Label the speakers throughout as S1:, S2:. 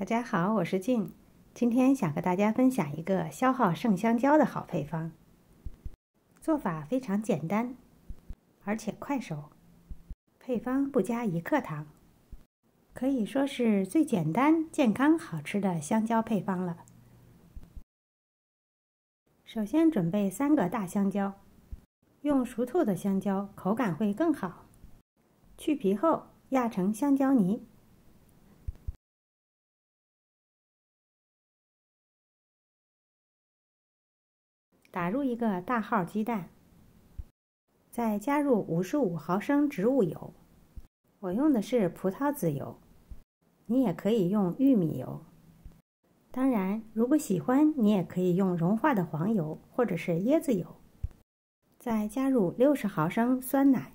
S1: 大家好，我是静，今天想和大家分享一个消耗剩香蕉的好配方。做法非常简单，而且快手。配方不加1克糖，可以说是最简单、健康、好吃的香蕉配方了。首先准备3个大香蕉，用熟透的香蕉口感会更好。去皮后压成香蕉泥。打入一个大号鸡蛋，再加入55毫升植物油，我用的是葡萄籽油，你也可以用玉米油。当然，如果喜欢，你也可以用融化的黄油或者是椰子油。再加入60毫升酸奶，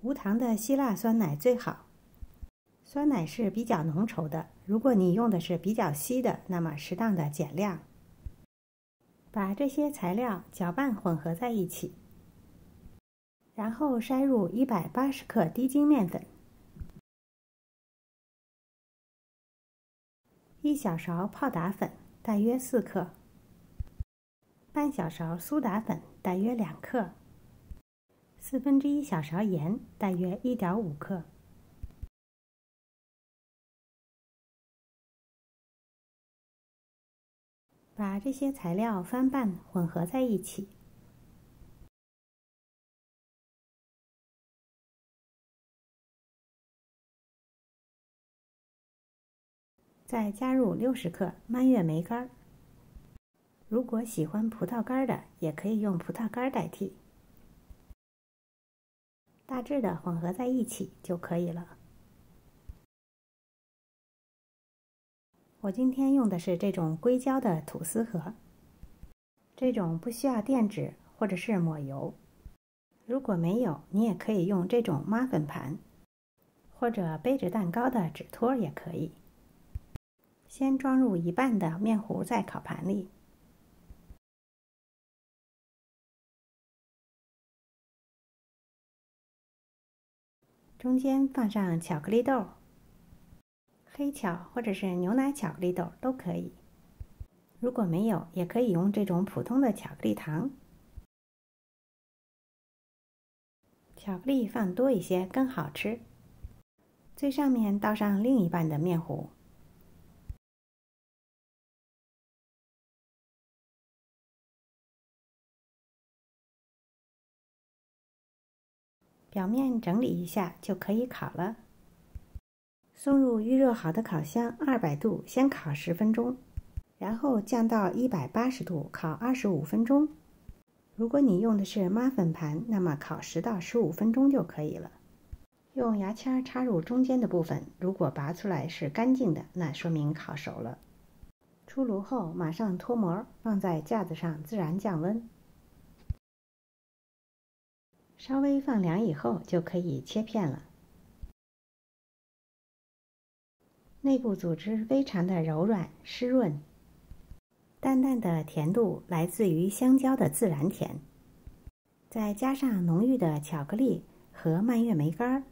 S1: 无糖的希腊酸奶最好。酸奶是比较浓稠的，如果你用的是比较稀的，那么适当的减量。把这些材料搅拌混合在一起，然后筛入180克低筋面粉，1小勺泡打粉大约4克，半小勺苏打粉大约2克，1/4小勺盐大约1.5克。把这些材料翻拌混合在一起，再加入60克蔓越莓干。如果喜欢葡萄干的，也可以用葡萄干代替。大致的混合在一起就可以了。我今天用的是这种硅胶的吐司盒，这种不需要垫纸或者是抹油。如果没有，你也可以用这种妈粉盘，或者背着蛋糕的纸托也可以。先装入一半的面糊在烤盘里，中间放上巧克力豆，黑巧或者是牛奶巧克力豆都可以。如果没有，也可以用这种普通的巧克力糖。巧克力放多一些更好吃。最上面倒上另一半的面糊，表面整理一下就可以烤了。送入预热好的烤箱，200度先烤10分钟，然后降到180度烤25分钟。如果你用的是妈粉盘，那么烤10到15分钟就可以了。用牙签插入中间的部分，如果拔出来是干净的，那说明烤熟了。出炉后马上脱模，放在架子上自然降温。稍微放凉以后就可以切片了。内部组织非常的柔软湿润，淡淡的甜度来自于香蕉的自然甜，再加上浓郁的巧克力和蔓越莓干，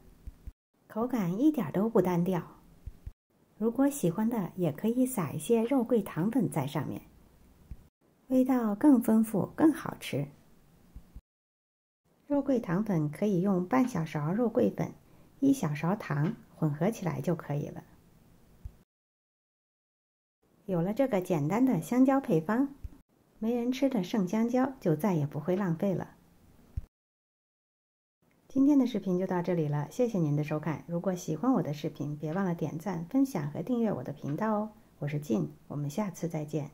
S1: 口感一点都不单调。如果喜欢的，也可以撒一些肉桂糖粉在上面，味道更丰富更好吃。肉桂糖粉可以用半小勺肉桂粉、1小勺糖混合起来就可以了。有了这个简单的香蕉配方，没人吃的剩香蕉就再也不会浪费了。今天的视频就到这里了，谢谢您的收看。如果喜欢我的视频，别忘了点赞、分享和订阅我的频道哦。我是静，我们下次再见。